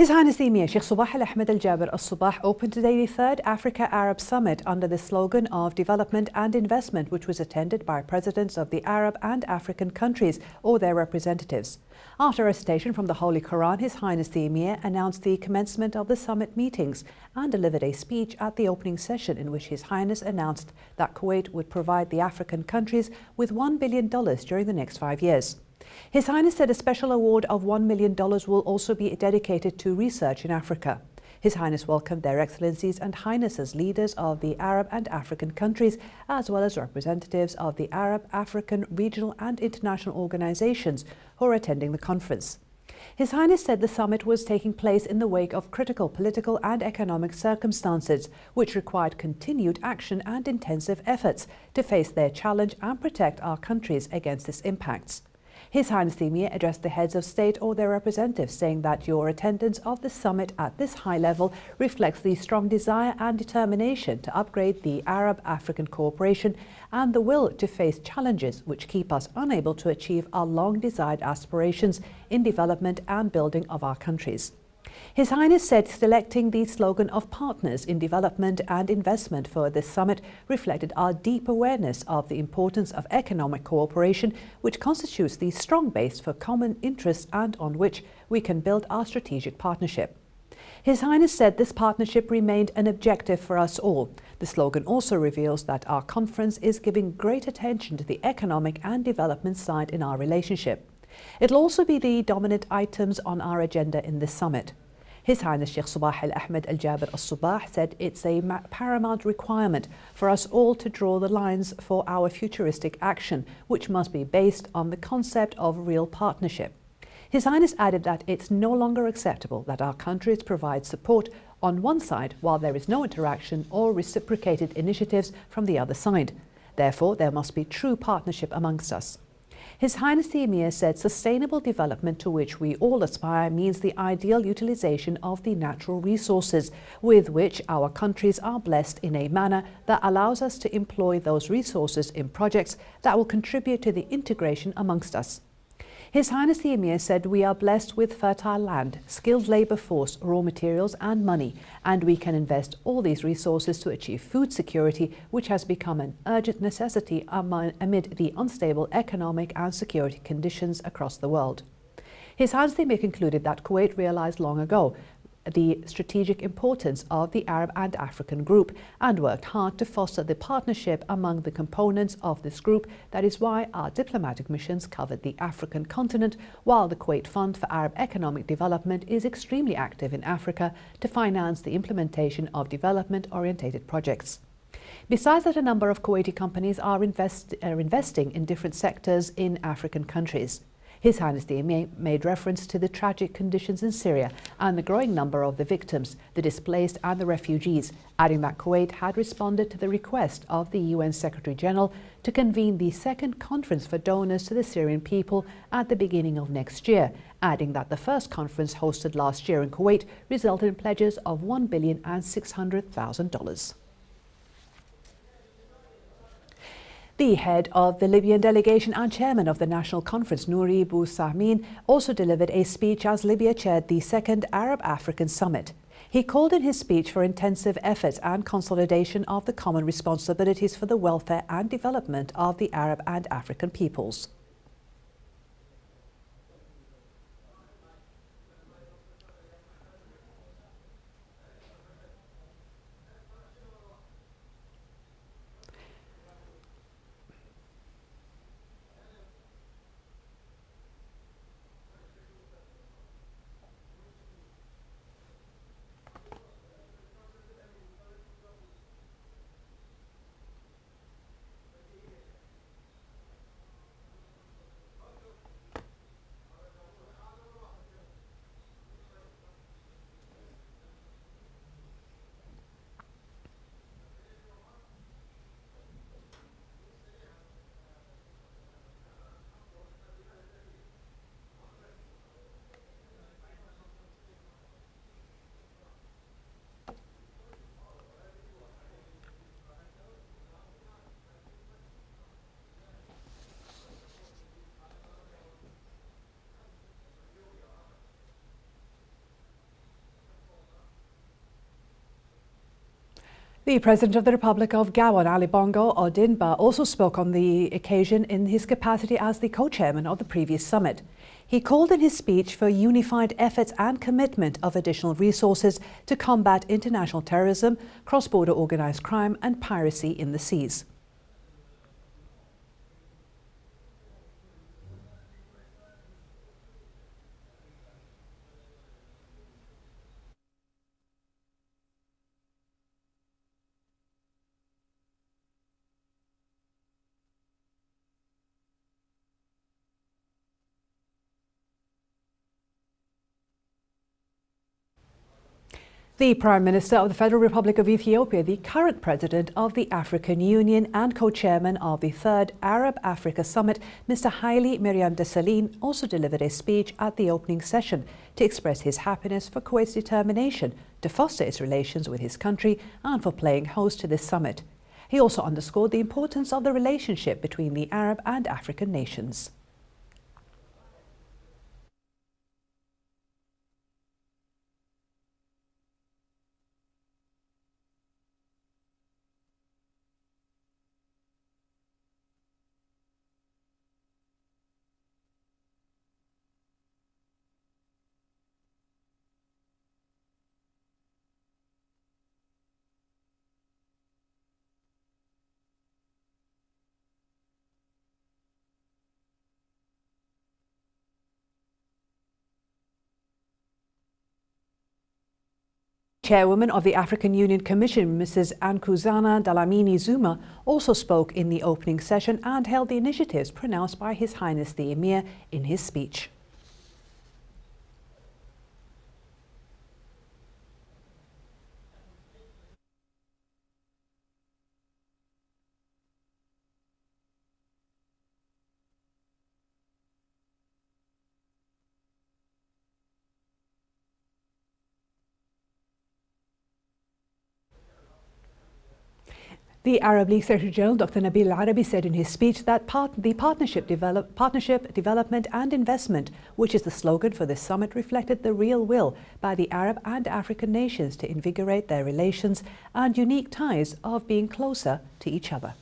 His Highness the Amir, Sheikh Al-Ahmad Al-Sabah opened today the third Africa-Arab Summit under the slogan of development and investment, which was attended by presidents of the Arab and African countries or their representatives. After a recitation from the Holy Quran, His Highness the Amir announced the commencement of the summit meetings and delivered a speech at the opening session in which His Highness announced that Kuwait would provide the African countries with $1 billion during the next 5 years. His Highness said a special award of $1 million will also be dedicated to research in Africa. His Highness welcomed Their Excellencies and Highnesses, leaders of the Arab and African countries, as well as representatives of the Arab, African, regional and international organizations who are attending the conference. His Highness said the summit was taking place in the wake of critical political and economic circumstances, which required continued action and intensive efforts to face their challenge and protect our countries against its impacts. His Highness the Emir addressed the heads of state or their representatives, saying that your attendance of the summit at this high level reflects the strong desire and determination to upgrade the Arab-African cooperation and the will to face challenges which keep us unable to achieve our long-desired aspirations in development and building of our countries. His Highness said selecting the slogan of partners in development and investment for this summit reflected our deep awareness of the importance of economic cooperation, which constitutes the strong base for common interests and on which we can build our strategic partnership. His Highness said this partnership remained an objective for us all. The slogan also reveals that our conference is giving great attention to the economic and development side in our relationship. It'll also be the dominant items on our agenda in this summit. His Highness Sheikh Al-Ahmad Al-Sabah said it's a paramount requirement for us all to draw the lines for our futuristic action, which must be based on the concept of real partnership. His Highness added that it's no longer acceptable that our countries provide support on one side while there is no interaction or reciprocated initiatives from the other side. Therefore, there must be true partnership amongst us. His Highness the Emir said sustainable development to which we all aspire means the ideal utilization of the natural resources with which our countries are blessed in a manner that allows us to employ those resources in projects that will contribute to the integration amongst us. His Highness the Emir said we are blessed with fertile land, skilled labour force, raw materials and money, and we can invest all these resources to achieve food security, which has become an urgent necessity amid the unstable economic and security conditions across the world. His Highness the Emir concluded that Kuwait realised long ago the strategic importance of the Arab and African group and worked hard to foster the partnership among the components of this group. That is why our diplomatic missions covered the African continent, while the Kuwait Fund for Arab Economic Development is extremely active in Africa to finance the implementation of development-oriented projects. Besides that, a number of Kuwaiti companies are investing in different sectors in African countries. His Highness the Emir made reference to the tragic conditions in Syria and the growing number of the victims, the displaced and the refugees, adding that Kuwait had responded to the request of the UN Secretary-General to convene the second conference for donors to the Syrian people at the beginning of next year, adding that the first conference hosted last year in Kuwait resulted in pledges of $1,600,000. The head of the Libyan delegation and chairman of the National Conference, Nouri Bousamin, also delivered a speech as Libya chaired the second Arab-African Summit. He called in his speech for intensive efforts and consolidation of the common responsibilities for the welfare and development of the Arab and African peoples. The President of the Republic of Gabon, Ali Bongo Ondimba, also spoke on the occasion in his capacity as the co-chairman of the previous summit. He called in his speech for unified efforts and commitment of additional resources to combat international terrorism, cross-border organised crime and piracy in the seas. The Prime Minister of the Federal Republic of Ethiopia, the current President of the African Union and co-chairman of the Third Arab-Africa Summit, Mr. Haile Mariam Desalegn, also delivered a speech at the opening session to express his happiness for Kuwait's determination to foster its relations with his country and for playing host to this summit. He also underscored the importance of the relationship between the Arab and African nations. Chairwoman of the African Union Commission, Mrs. Nkosazana Dlamini Zuma, also spoke in the opening session and held the initiatives pronounced by His Highness the Amir in his speech. The Arab League Secretary-General Dr. Nabil Al-Arabi said in his speech that the partnership, development and investment, which is the slogan for this summit, reflected the real will by the Arab and African nations to invigorate their relations and unique ties of being closer to each other.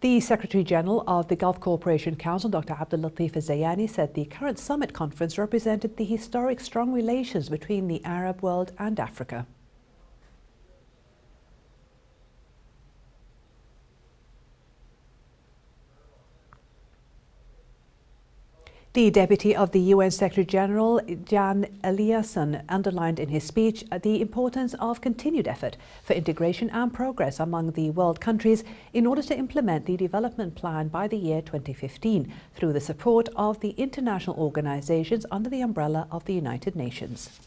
The Secretary-General of the Gulf Cooperation Council, Dr. Abdul Latif Al-Zayani, said the current summit conference represented the historic strong relations between the Arab world and Africa. The Deputy of the UN Secretary-General, Jan Eliasson, underlined in his speech the importance of continued effort for integration and progress among the world countries in order to implement the development plan by the year 2015 through the support of the international organizations under the umbrella of the United Nations.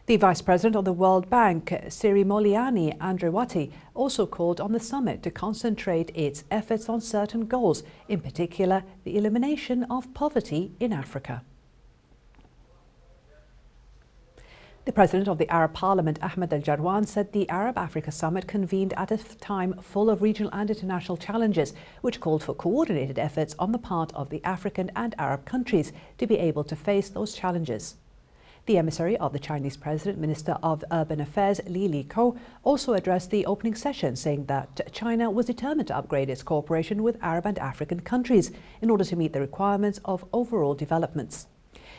The Vice President of the World Bank, Sirimoliani Andrewati, also called on the summit to concentrate its efforts on certain goals, in particular the elimination of poverty in Africa. The President of the Arab Parliament, Ahmed Al-Jarwan, said the Arab-Africa Summit convened at a time full of regional and international challenges, which called for coordinated efforts on the part of the African and Arab countries to be able to face those challenges. The emissary of the Chinese President, Minister of Urban Affairs, Li Liqiu, also addressed the opening session, saying that China was determined to upgrade its cooperation with Arab and African countries in order to meet the requirements of overall developments.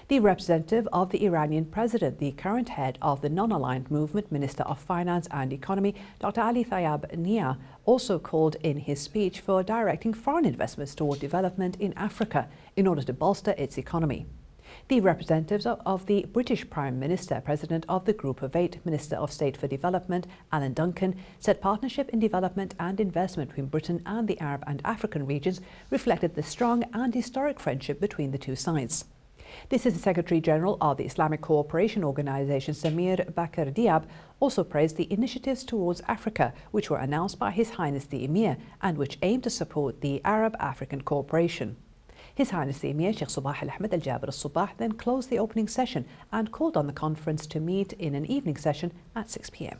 The representative of the Iranian president, the current head of the non-aligned movement, Minister of Finance and Economy, Dr. Ali Tayeb Nia, also called in his speech for directing foreign investments toward development in Africa in order to bolster its economy. The representatives of the British Prime Minister, President of the Group of Eight, Minister of State for Development, Alan Duncan, said partnership in development and investment between Britain and the Arab and African regions reflected the strong and historic friendship between the two sides. This is the Secretary-General of the Islamic Cooperation Organization, Samir Bakr Diab, also praised the initiatives towards Africa, which were announced by His Highness the Amir and which aim to support the Arab-African cooperation. His Highness the Emir, Sheikh Al-Ahmad Al-Sabah, then closed the opening session and called on the conference to meet in an evening session at 6 p.m.